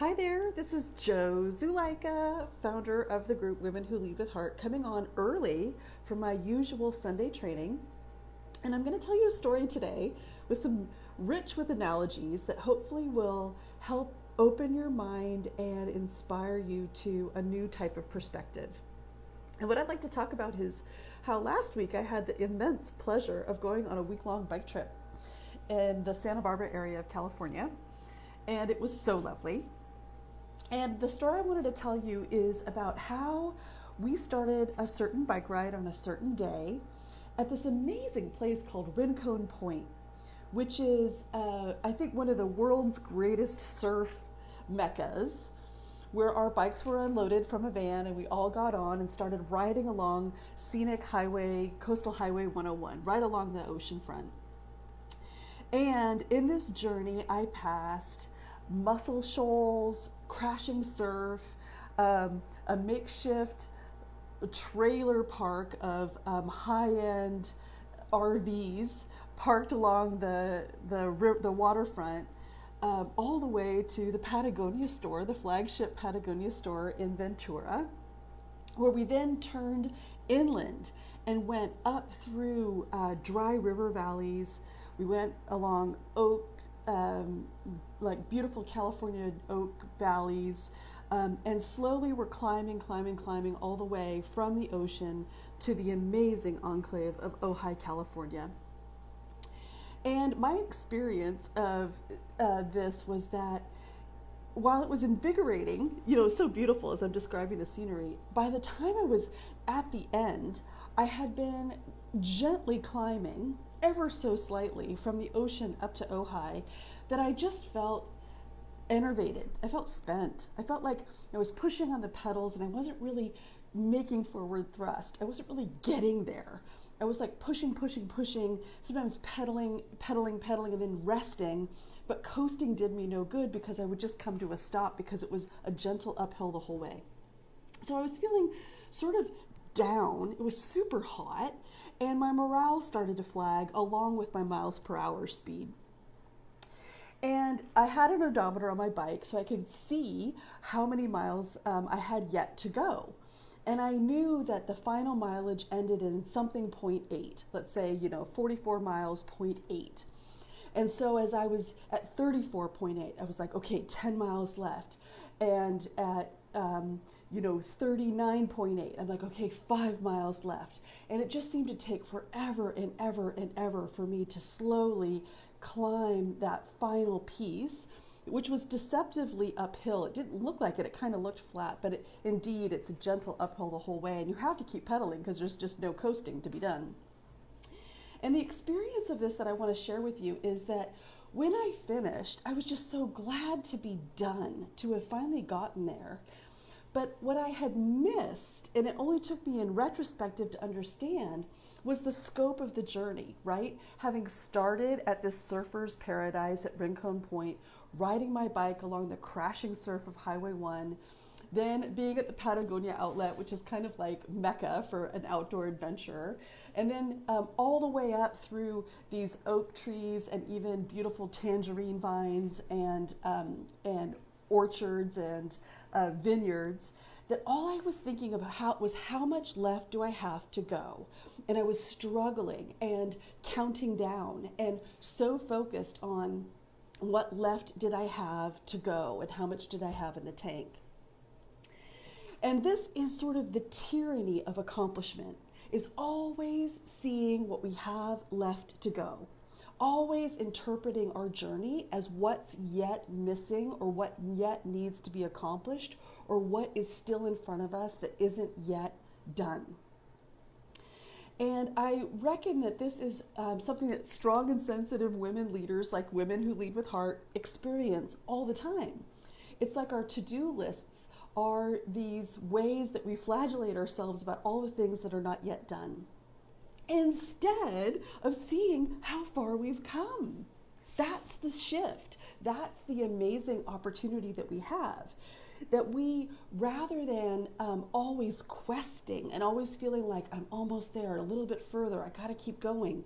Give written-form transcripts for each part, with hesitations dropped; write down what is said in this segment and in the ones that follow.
Hi there, this is Jo Zulaika, founder of the group Women Who Lead with Heart, coming on early from my usual Sunday training. And I'm going to tell you a story today with some rich with analogies that hopefully will help open your mind and inspire you to a new type of perspective. And what I'd like to talk about is how last week I had the immense pleasure of going on a week-long bike trip in the Santa Barbara area of California. And it was so lovely. And the story I wanted to tell you is about how we started a certain bike ride on a certain day at this amazing place called Rincon Point, which is, I think, one of the world's greatest surf meccas, where our bikes were unloaded from a van and we all got on and started riding along scenic highway, Coastal Highway 101, right along the ocean front. And in this journey, I passed mussel shoals, crashing surf, a makeshift trailer park of high-end RVs parked along the waterfront, all the way to the Patagonia store, the flagship Patagonia store in Ventura, where we then turned inland and went up through dry river valleys. We went along like beautiful California oak valleys, and slowly we're climbing all the way from the ocean to the amazing enclave of Ojai, California. And my experience of this was that while it was invigorating, so beautiful as I'm describing the scenery, by the time I was at the end, I had been gently climbing ever so slightly from the ocean up to Ojai, that I just felt enervated. I felt spent. I felt like I was pushing on the pedals and I wasn't really making forward thrust. I wasn't really getting there. I was like pushing, sometimes pedaling, and then resting, but coasting did me no good because I would just come to a stop because it was a gentle uphill the whole way. So I was feeling sort of down. It was super hot, and my morale started to flag along with my miles per hour speed. And I had an odometer on my bike so I could see how many miles I had yet to go. And I knew that the final mileage ended in something 0.8, let's say, 44 miles, 0.8. And so as I was at 34.8, I was like, okay, 10 miles left. And at 39.8, I'm like, okay, 5 miles left. And it just seemed to take forever and ever for me to slowly climb that final piece, which was deceptively uphill. It didn't look like it. It kind of looked flat, but indeed, it's a gentle uphill the whole way. And you have to keep pedaling because there's just no coasting to be done. And the experience of this that I want to share with you is that when I finished, I was just so glad to be done, to have finally gotten there. But what I had missed, and it only took me in retrospective to understand, was the scope of the journey, right? Having started at this surfer's paradise at Rincon Point, riding my bike along the crashing surf of Highway 1, then being at the Patagonia outlet, which is kind of like Mecca for an outdoor adventurer, and then all the way up through these oak trees and even beautiful tangerine vines and orchards and vineyards, that all I was thinking about was how much left do I have to go? And I was struggling and counting down and so focused on what left did I have to go and how much did I have in the tank. And this is sort of the tyranny of accomplishment, is always seeing what we have left to go. Always interpreting our journey as what's yet missing or what yet needs to be accomplished or what is still in front of us that isn't yet done. And I reckon that this is something that strong and sensitive women leaders, like Women Who Lead with Heart, experience all the time. It's like our to-do lists are these ways that we flagellate ourselves about all the things that are not yet done, instead of seeing how far we've come. That's the shift. That's the amazing opportunity that we have. That we, rather than always questing and always feeling like I'm almost there, a little bit further, I gotta keep going,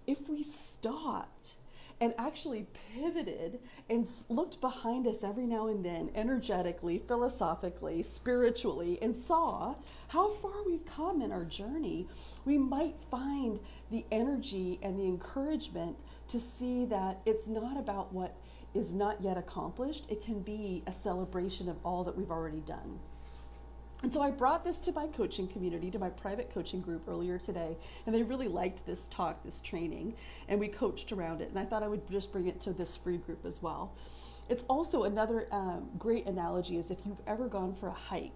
if we stopped and actually pivoted and looked behind us every now and then, energetically, philosophically, spiritually, and saw how far we've come in our journey, we might find the energy and the encouragement to see that it's not about what is not yet accomplished. It can be a celebration of all that we've already done. And so I brought this to my coaching community, to my private coaching group earlier today, and they really liked this talk, this training, and we coached around it. And I thought I would just bring it to this free group as well. It's also another great analogy is if you've ever gone for a hike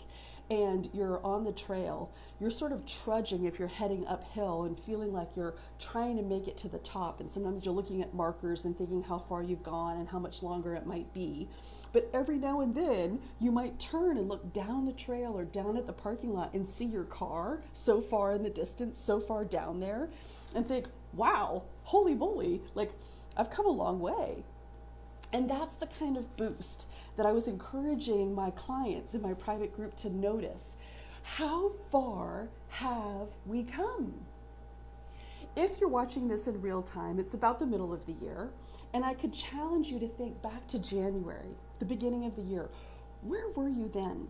and you're on the trail, you're sort of trudging if you're heading uphill and feeling like you're trying to make it to the top. And sometimes you're looking at markers and thinking how far you've gone and how much longer it might be. But every now and then you might turn and look down the trail or down at the parking lot and see your car so far in the distance, so far down there, and think, wow, holy moly, like I've come a long way. And that's the kind of boost that I was encouraging my clients in my private group to notice. How far have we come? If you're watching this in real time, it's about the middle of the year, and I could challenge you to think back to January, the beginning of the year. Where were you then?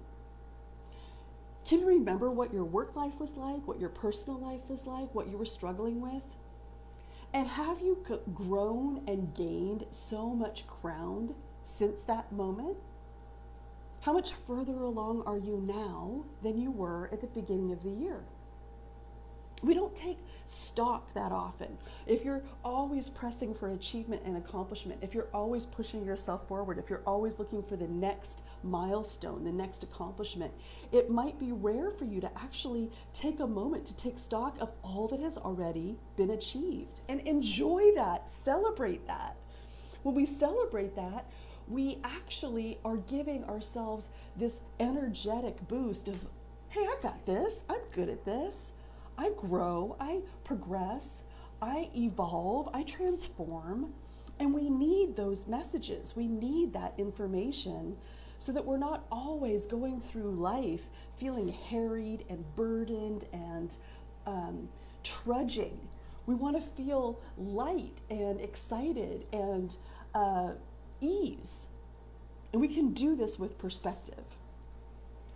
Can you remember what your work life was like, what your personal life was like, what you were struggling with? And have you grown and gained so much ground since that moment? How much further along are you now than you were at the beginning of the year? We don't take stock that often. If you're always pressing for achievement and accomplishment, if you're always pushing yourself forward, if you're always looking for the next milestone, the next accomplishment, it might be rare for you to actually take a moment to take stock of all that has already been achieved and enjoy that, celebrate that. When we celebrate that, we actually are giving ourselves this energetic boost of, hey, I got this, I'm good at this. I grow, I progress, I evolve, I transform, and we need those messages. We need that information so that we're not always going through life feeling harried and burdened and trudging. We want to feel light and excited and ease. And we can do this with perspective.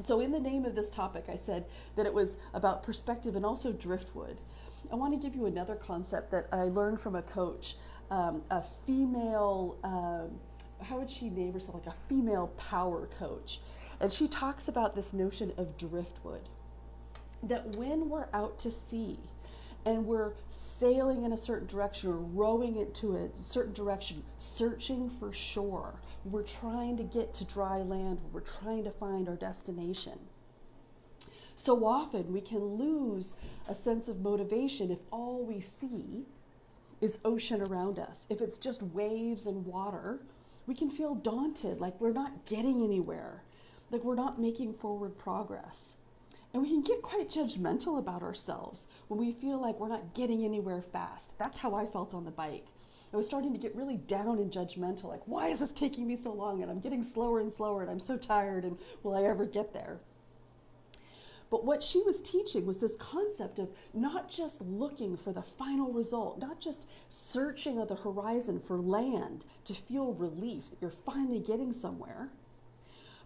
So in the name of this topic, I said that it was about perspective and also driftwood. I want to give you another concept that I learned from a coach, a female, how would she name herself? Like a female power coach. And she talks about this notion of driftwood, that when we're out to sea and we're sailing in a certain direction or rowing into a certain direction, searching for shore, we're trying to get to dry land, we're trying to find our destination. So often we can lose a sense of motivation if all we see is ocean around us. If it's just waves and water, we can feel daunted, like we're not getting anywhere, like we're not making forward progress. And we can get quite judgmental about ourselves when we feel like we're not getting anywhere fast. That's how I felt on the bike. I was starting to get really down and judgmental, like, why is this taking me so long? And I'm getting slower and slower, and I'm so tired, and will I ever get there? But what she was teaching was this concept of not just looking for the final result, not just searching at the horizon for land to feel relief that you're finally getting somewhere,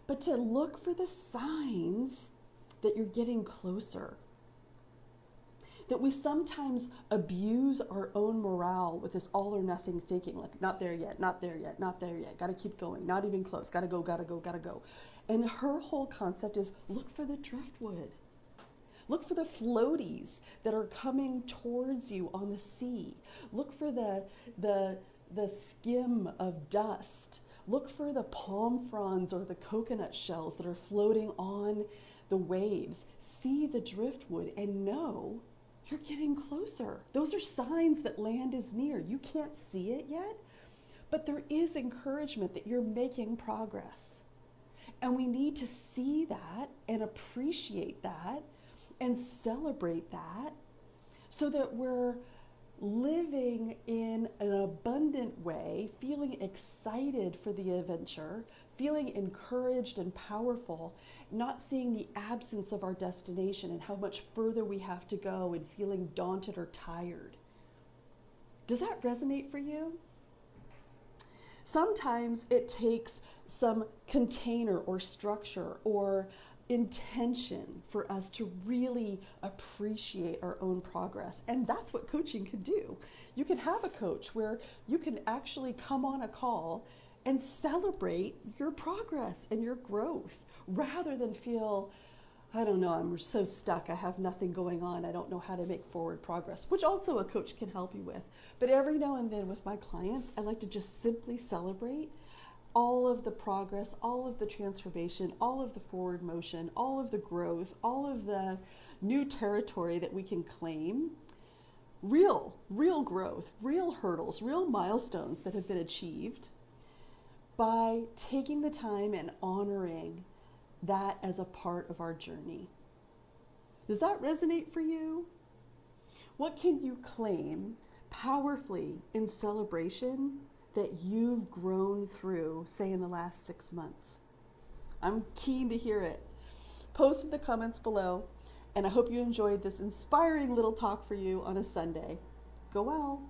but to look for the signs that you're getting closer. That we sometimes abuse our own morale with this all or nothing thinking, like not there yet, not there yet, not there yet, gotta keep going, not even close, gotta go, gotta go, gotta go. And her whole concept is look for the driftwood. Look for the floaties that are coming towards you on the sea. Look for the skim of dust. Look for the palm fronds or the coconut shells that are floating on the waves. See the driftwood and know you're getting closer. Those are signs that land is near. You can't see it yet, but there is encouragement that you're making progress. And we need to see that and appreciate that and celebrate that so that we're living in an abundant way, feeling excited for the adventure, feeling encouraged and powerful, not seeing the absence of our destination and how much further we have to go and feeling daunted or tired. Does that resonate for you? Sometimes it takes some container or structure or intention for us to really appreciate our own progress. And that's what coaching can do. You can have a coach where you can actually come on a call and celebrate your progress and your growth rather than feel, I don't know, I'm so stuck, I have nothing going on, I don't know how to make forward progress, which also a coach can help you with. But every now and then with my clients, I like to just simply celebrate all of the progress, all of the transformation, all of the forward motion, all of the growth, all of the new territory that we can claim. Real growth, real hurdles, real milestones that have been achieved by taking the time and honoring that as a part of our journey. Does that resonate for you? What can you claim powerfully in celebration that you've grown through, say, in the last 6 months? I'm keen to hear it. Post in the comments below, and I hope you enjoyed this inspiring little talk for you on a Sunday. Go well.